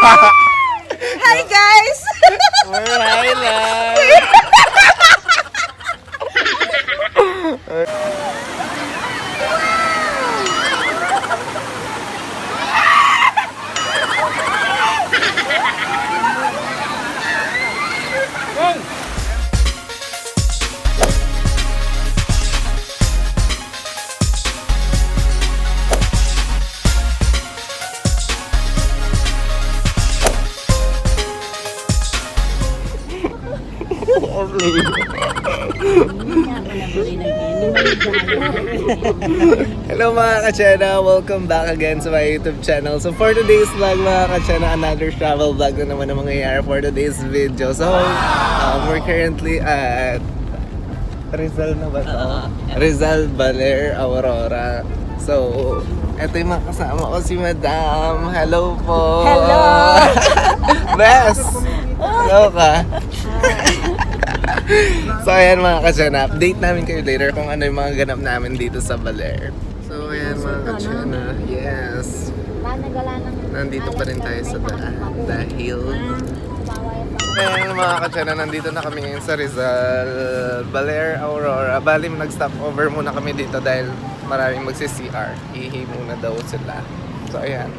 Hi guys! We're highlight! Hello mga Kachenaaaa! Welcome back again sa my YouTube channel. So for today's vlog mga Kachenaaaa, another travel vlog na naman ang mangyayari for today's video. So we're currently at Rizal na ba ito? Rizal, Baler, Aurora. So eto yung mga kasama ko si Madam. Hello po! Hello! Bes! Hello ka! So ayan mga Kachenaaaa, update namin kayo later kung ano yung mga ganap namin dito sa Baler. So ayan mga Kachenaaaa, yes. Nandito pa rin tayo sa dahil ayan mga Kachenaaaa, nandito na kami ngayon sa Rizal, Baler, Aurora. Bali nag-stop over muna kami dito dahil maraming magsi-CR. Ihi muna daw sila. So ayan.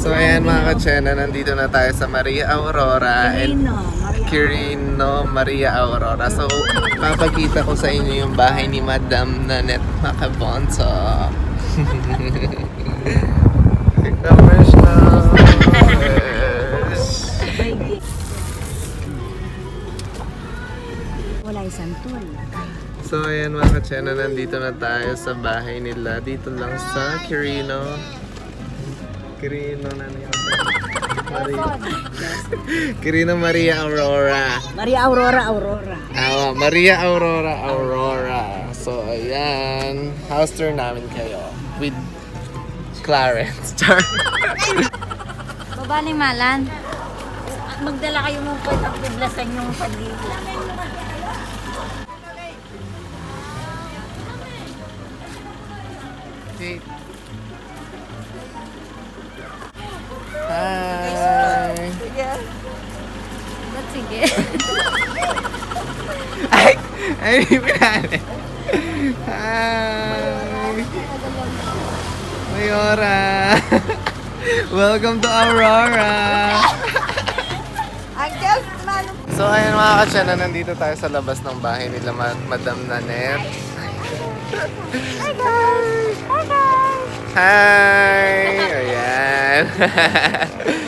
So ayan mga Kachenaaaa, nandito na tayo sa Maria Aurora and Quirino Maria Aurora. So papakita ko sa inyo yung bahay ni Madam Nanet Macabonto. Numbers na. Wala isang tool. So ayan mga Kachenaaaa, nandito na tayo sa bahay nila. Dito lang sa Quirino na niya. Quirino Maria Aurora. Maria Aurora. Maria Aurora. So ayan, house tour namin kayo with Clarence. Baba ni Malan. Magdala kayo mo po at biblasan yung pagdila. Okay. Hi! Sige. Ay, pinali. Hi! Mayora! Welcome to Aurora! So ayun mga Kachenaaaa, nandito tayo sa labas ng bahay nila Madam Nanet. Hi guys! Hi! Ayan.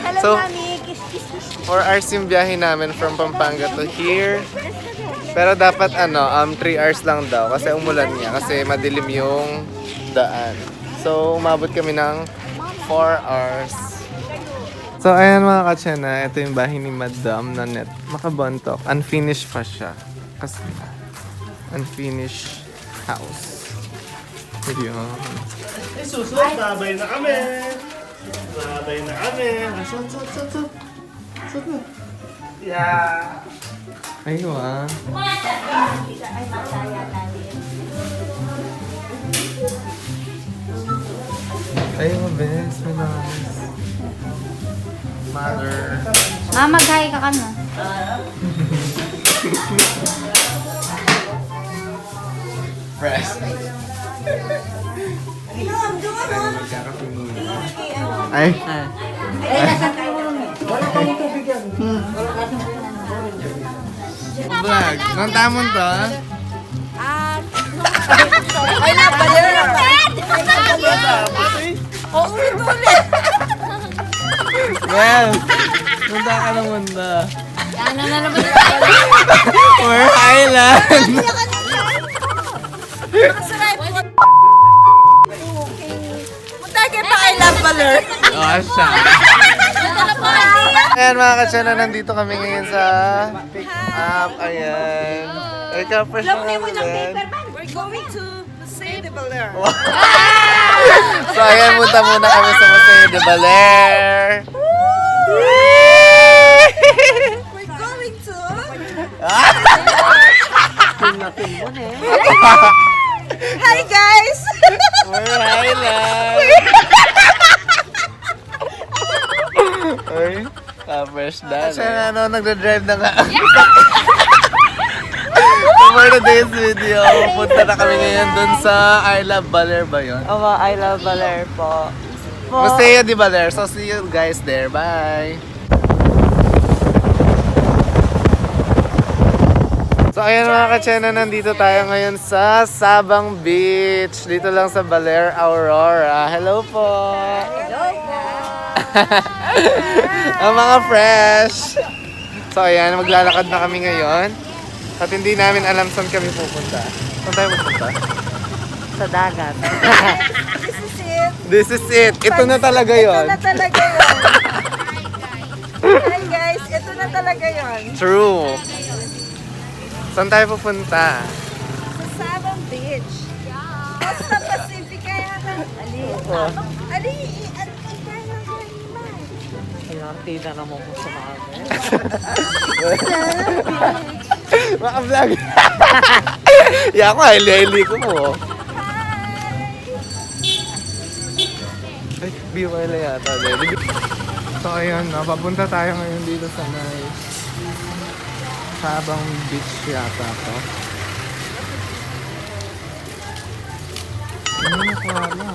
Hello, So, Mami. 4 hours yung biyahe namin from Pampanga to here. Pero dapat 3 hours lang daw kasi umulan niya kasi madilim yung daan. So umabot kami ng 4 hours. So ayan mga Kachenaaaa, ito yung bahay ni Madam Nanet Macabonto. Unfinished pa siya. Kasi unfinished house. Yun. Susunod, babay na kami. Nakatay na kami. Sut. Sut na. Yeah. Ayaw ah. Ay, masaya natin. Ayaw mo, bes. Manamis. Mother. Mag-hi ka na. Fresh. Ay. Vlog. Nang tamon to, ha? Ay, Baler! Oo, ulit! Well, nanda ka ng munda. Ano na naman We're Highland. Punta kayo pa kay Baler. Oh, siya. Ayan mga katsena, nandito kami ngayon sa pick up. Ayan. Ikaw, fresh na naman. We're going to Museo de Baler. So ayan, punta muna kami sa Museo de Baler. We're going to... Hi guys! We're Highland. Ay, fresh na. Kasi nagda-drive na nga. For today's video, punta na kami ngayon dun sa I Love Baler ba yun? Oo, I love Baler po. Museo de Baler. So see you guys there. Bye! So ayan mga kachena, nandito tayo ngayon sa Sabang Beach. Dito lang sa Baler, Aurora. Hello po! Hello po! Ang mga fresh! So ayan, maglalakad na kami ngayon. At hindi namin alam saan kami pupunta. Saan tayo pupunta? Sa dagat. This is it. This is it! Ito na talaga yon. Ito na talaga yun. Hi guys, ito na talaga yun. True! Saan tayo pupunta? Sa Sabang Beach. Costa Pacifica yata. Ali, Pinartida naman po sa mga Maka-vlog! Yeah, ako, hili-hili ko mo. Ay, BYL yata. So, ayun, papunta tayo ngayon dito sa may Sabang Beach yata to. Ano na pala?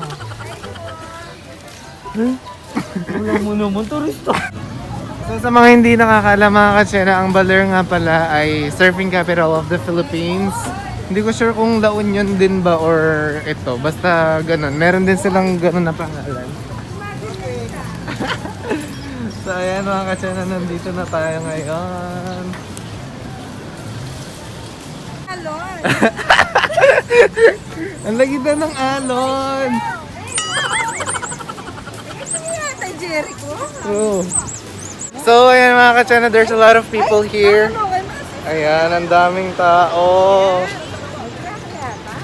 Wala mo naman, turista. So sa mga hindi nakakaalam mga katsena, ang Baler nga pala ay surfing capital of the Philippines. Hindi ko sure kung La Union din ba or ito. Basta ganun. Meron din silang ganun na pangalan. So ayan mga katsena, nandito na tayo ngayon. Alon. Ang lagida ng alon! Yata, Jericho. Oh. So ayan mga katsena, there's a lot of people here. Ayan, ang daming tao.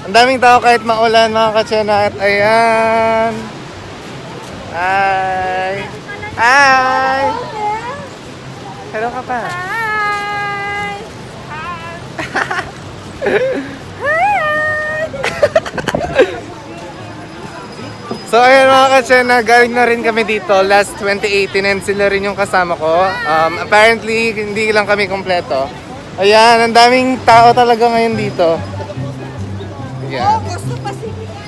Ang daming tao kahit maulan mga katsena. At ayan. Hi! Hi! Hello ka pa. Hi! So ayan mga katsena, galing na rin kami dito last 2018 and sila rin yung kasama ko. Apparently, hindi lang kami kompleto. Ayan, ang daming tao talaga ngayon dito. Ayan. Costa Pacifica.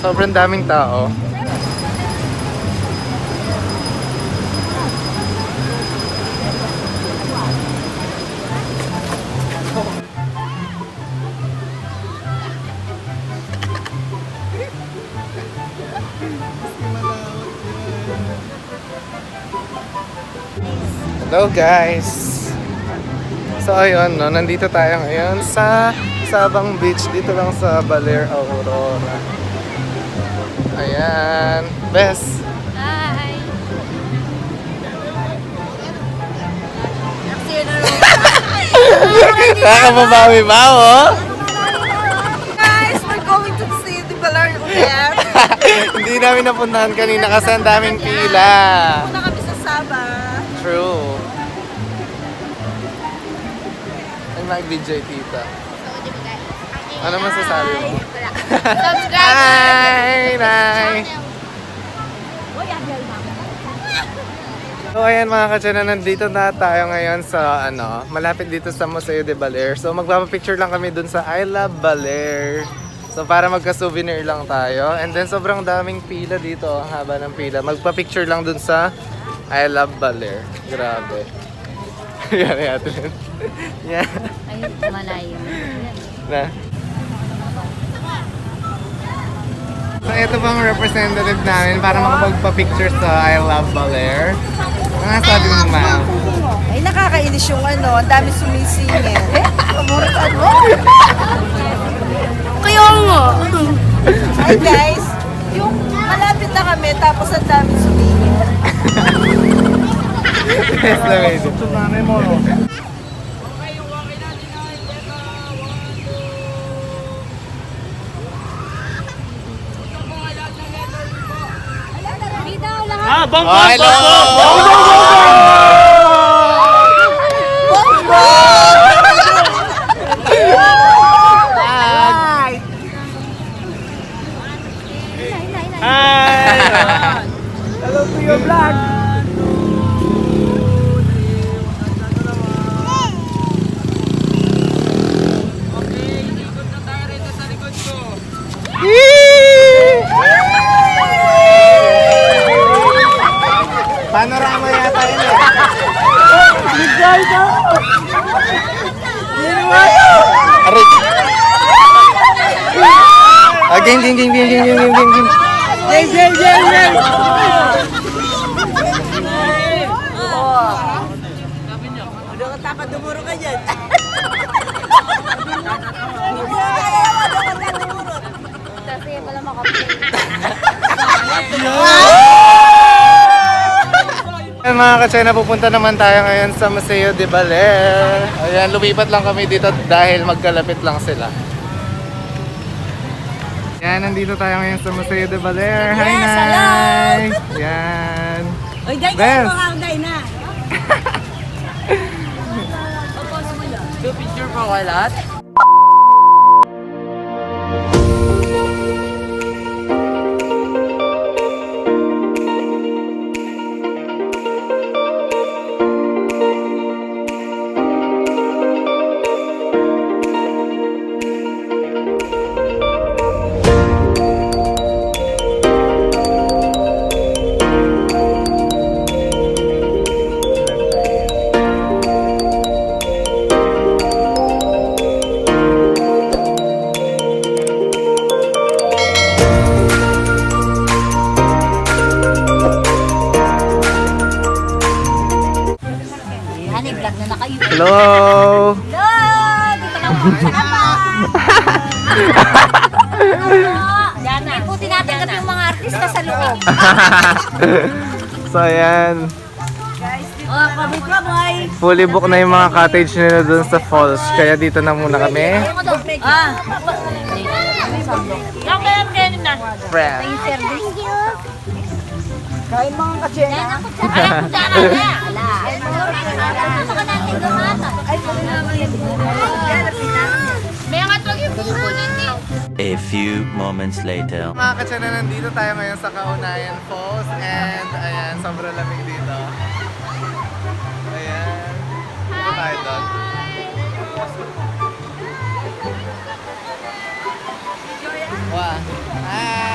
Sobrang daming tao. Hello guys! So ayun, no, nandito tayo ngayon sa Sabang Beach, dito lang sa Baler, Aurora. Ayan, Bes! Hi! Nakakababawi ba, oh? Guys, we're going to see the Baler ulit. Hindi hindi namin napuntahan kanina kasi ang daming pila. Punta kami sa Sabang. True. Ay, mag-DJ tita. Ano masasabi mo? Hi! Hi! So ayan mga Kachenaaaa, nandito na tayo ngayon sa malapit dito sa Museo de Baler. So magpapapicture lang kami dun sa I Love Baler. So para magka-souvenir lang tayo. And then sobrang daming pila dito, ang haba ng pila. Magpa-picture lang dun sa I Love Baler. Grabe. Yan natin. Yan. Ayun, malayo. Na. So ito pang representative namin para makapagpa-picture sa I Love Baler. Ano sabi mo, ma'am? Ay, nakakainis yung ang dami sumisingil. Pamuritan mo. Kaya nga. Hi guys, yung malapit na kami tapos ang dami sumingil. Yes, amazing. Oh, hello! Hello to your vlog. Panorama yata yun eh. Aray! Game. Udah ketapa dumuro ka dyan. Kasi pala makaplay. Ayan mga Kachenaaaa, pupunta naman tayo ngayon sa Museo de Baler. Ayan, lumipat lang kami dito dahil magkalapit lang sila. Yan, nandito tayo ngayon sa Museo de Baler. Hi, Yes, Nay! hello! Yan. Oy, day Bes. ka mo day na. Do picture pa ko lahat? Honey, vlog na kayo. Hello! Dito lang po. Diyan na. Hindi po tinatanggap yung mga artista sa loob. So ayan, Oh, paboy. fully book na yung mga cottage nila dun sa falls. Kaya dito na muna kami. Ah, Friend. Thank you. kain mga Kachenaaaa. A few moments later. Mga Kachenaaaa, nandito tayo ngayon sa Caunayan Falls and ayan, sobrang lamig dito. Ayan. Dito tayo doon. Wow. Hi!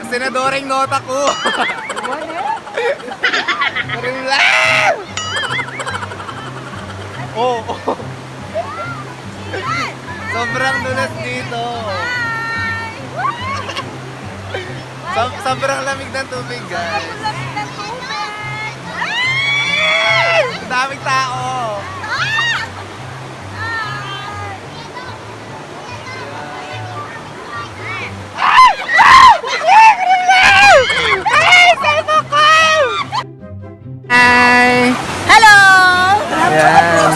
Senadoring nota ko! Rin lang! Oh! Sobrang dulas dito. Sobrang lamig ng tubig, guys. Ang daming tao. Hi! Hello! Ayan.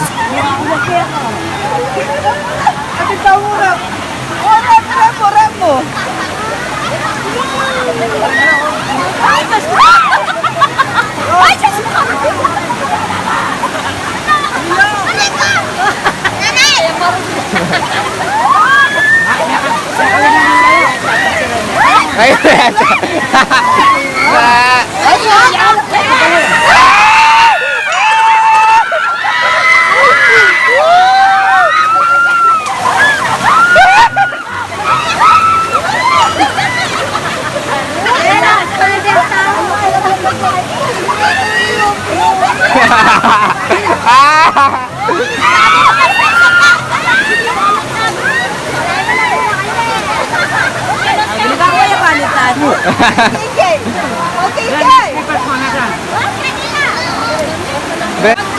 Ate Tawurap! Kayo yata. Okay, okay. Be-